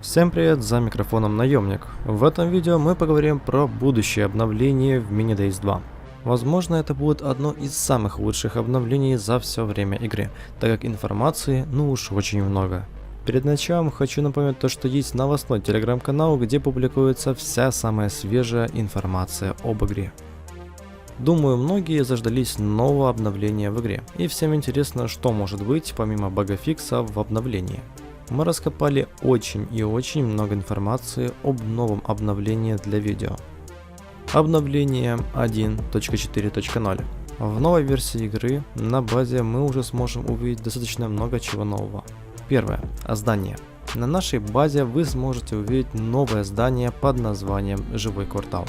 Всем привет, за микрофоном Наемник. В этом видео мы поговорим про будущее обновление в Mini Days 2. Возможно, это будет одно из самых лучших обновлений за все время игры, так как информации уж очень много. Перед началом хочу напомнить то, что есть новостной телеграм-канал, где публикуется вся самая свежая информация об игре. Думаю, многие заждались нового обновления в игре, и всем интересно, что может быть помимо багафикса в обновлении. Мы раскопали очень и очень много информации об новом обновлении для видео. Обновление 1.4.0. В новой версии игры на базе мы уже сможем увидеть достаточно много чего нового. Первое. Здание. На нашей базе вы сможете увидеть новое здание под названием Живой Квартал.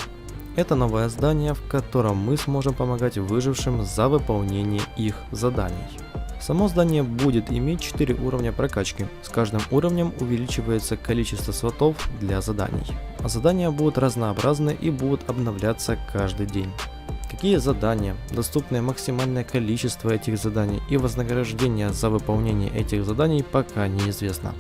Это новое здание, в котором мы сможем помогать выжившим за выполнение их заданий. Само здание будет иметь 4 уровня прокачки, с каждым уровнем увеличивается количество слотов для заданий. Задания будут разнообразны и будут обновляться каждый день. Какие задания, доступное максимальное количество этих заданий и вознаграждение за выполнение этих заданий пока неизвестно.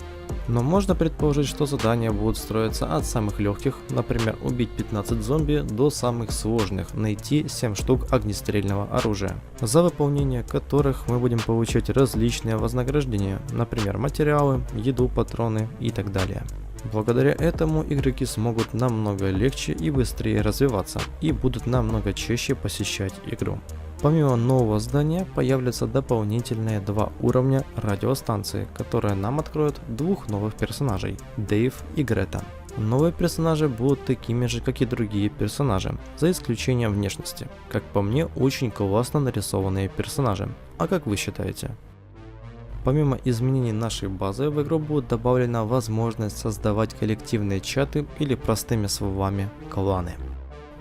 Но можно предположить, что задания будут строиться от самых легких, например, убить 15 зомби, до самых сложных, найти 7 штук огнестрельного оружия, за выполнение которых мы будем получать различные вознаграждения, например, материалы, еду, патроны и так далее. Благодаря этому игроки смогут намного легче и быстрее развиваться и будут намного чаще посещать игру. Помимо нового здания появятся дополнительные 2 уровня радиостанции, которые нам откроют 2 новых персонажей – Дэйв и Грета. Новые персонажи будут такими же, как и другие персонажи, за исключением внешности. Как по мне, очень классно нарисованные персонажи. А как вы считаете? Помимо изменений нашей базы, в игру будет добавлена возможность создавать коллективные чаты или простыми словами кланы.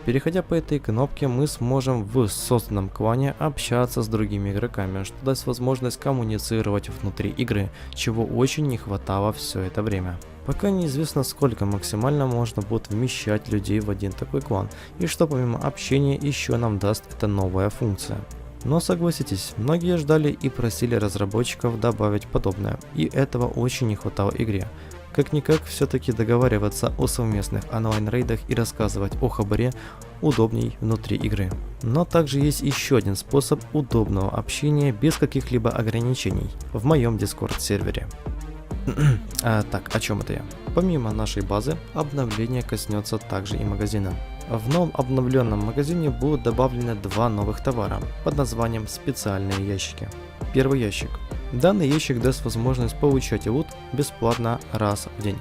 Переходя по этой кнопке, мы сможем в созданном клане общаться с другими игроками, что даст возможность коммуницировать внутри игры, чего очень не хватало все это время. Пока неизвестно, сколько максимально можно будет вмещать людей в один такой клан, и что помимо общения еще нам даст эта новая функция. Но согласитесь, многие ждали и просили разработчиков добавить подобное, и этого очень не хватало игре. Как-никак, все-таки договариваться о совместных онлайн-рейдах и рассказывать о хабаре удобней внутри игры. Но также есть еще один способ удобного общения без каких-либо ограничений в моем Discord сервере. Так, о чем это я? Помимо нашей базы, обновление коснется также и магазина. В новом обновленном магазине будут добавлены 2 новых товара под названием «Специальные ящики». Первый ящик. Данный ящик даст возможность получать лут бесплатно раз в день.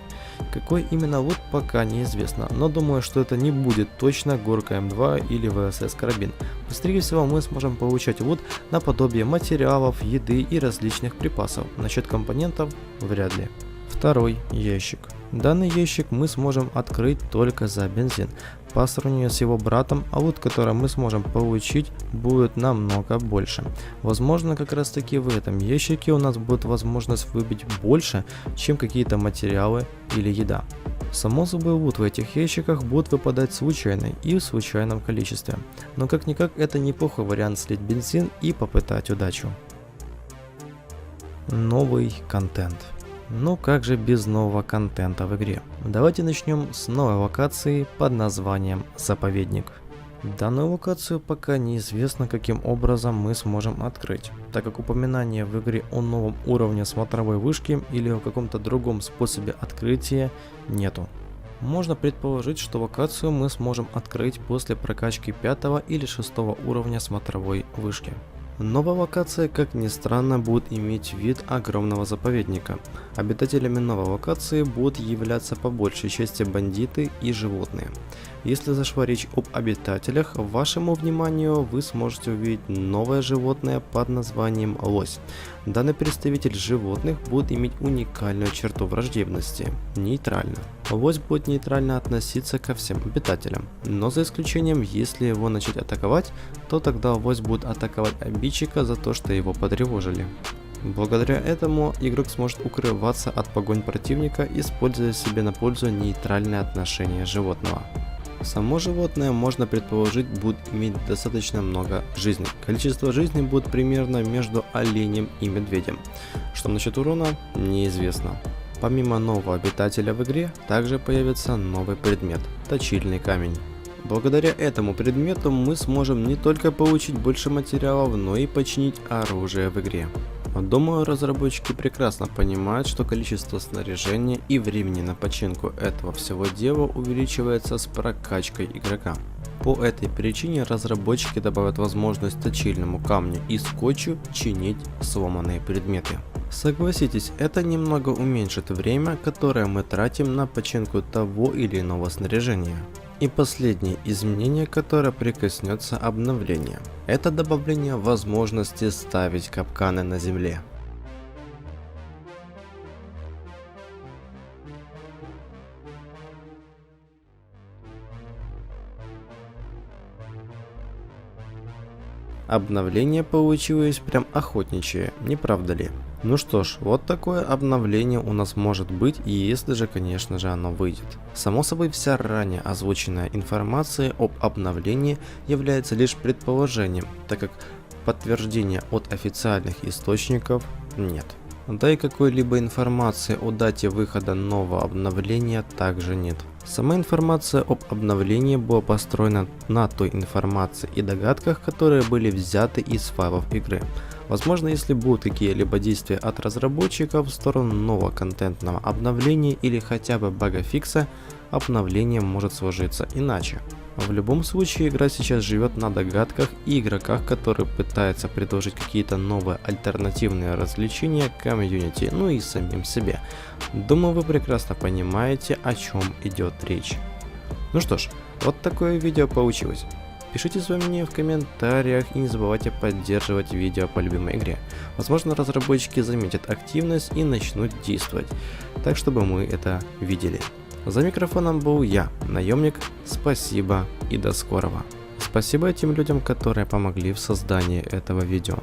Какой именно лут, пока неизвестно, но думаю, что это не будет точно горка М2 или ВСС карабин. Быстрее всего мы сможем получать лут наподобие материалов, еды и различных припасов. Насчет компонентов вряд ли. Второй ящик. Данный ящик мы сможем открыть только за бензин. По сравнению с его братом, лут, который мы сможем получить, будет намного больше. Возможно, как раз таки в этом ящике у нас будет возможность выбить больше, чем какие-то материалы или еда. Само собой, лут в этих ящиках будет выпадать случайно и в случайном количестве. Но как-никак это неплохой вариант слить бензин и попытать удачу. Новый контент. Ну как же без нового контента в игре? Давайте начнем с новой локации под названием Заповедник. Данную локацию пока неизвестно, каким образом мы сможем открыть, так как упоминания в игре о новом уровне смотровой вышки или о каком-то другом способе открытия нету. Можно предположить, что локацию мы сможем открыть после прокачки 5 или 6 уровня смотровой вышки. Новая локация, как ни странно, будет иметь вид огромного заповедника. Обитателями новой локации будут являться по большей части бандиты и животные. Если зашла речь об обитателях, вашему вниманию вы сможете увидеть новое животное под названием лось. Данный представитель животных будет иметь уникальную черту враждебности – нейтрально. Лось будет нейтрально относиться ко всем обитателям, но за исключением, если его начать атаковать, то тогда лось будет атаковать обидчика за то, что его потревожили. Благодаря этому игрок сможет укрываться от погонь противника, используя себе на пользу нейтральное отношение животного. Само животное, можно предположить, будет иметь достаточно много жизни. Количество жизни будет примерно между оленем и медведем. Что насчет урона, неизвестно. Помимо нового обитателя в игре, также появится новый предмет – точильный камень. Благодаря этому предмету мы сможем не только получить больше материалов, но и починить оружие в игре. Думаю, разработчики прекрасно понимают, что количество снаряжения и времени на починку этого всего дела увеличивается с прокачкой игрока. По этой причине разработчики добавят возможность точильному камню и скотчу чинить сломанные предметы. Согласитесь, это немного уменьшит время, которое мы тратим на починку того или иного снаряжения. И последнее изменение, которое прикоснется обновление, это добавление возможности ставить капканы на земле. Обновление получилось прям охотничье, не правда ли? Ну что ж, вот такое обновление у нас может быть, и если же, конечно же, оно выйдет. Само собой, вся ранее озвученная информация об обновлении является лишь предположением, так как подтверждения от официальных источников нет. Да и какой-либо информации о дате выхода нового обновления также нет. Сама информация об обновлении была построена на той информации и догадках, которые были взяты из файлов игры. Возможно, если будут какие-либо действия от разработчиков в сторону нового контентного обновления или хотя бы бага-фикса, обновление может сложиться иначе. В любом случае, игра сейчас живет на догадках и игроках, которые пытаются предложить какие-то новые альтернативные развлечения комьюнити, ну и самим себе. Думаю, вы прекрасно понимаете, о чем идет речь. Ну что ж, вот такое видео получилось. Пишите свое мнение в комментариях и не забывайте поддерживать видео по любимой игре. Возможно, разработчики заметят активность и начнут действовать, так чтобы мы это видели. За микрофоном был я, Наемник. Спасибо и до скорого. Спасибо тем людям, которые помогли в создании этого видео.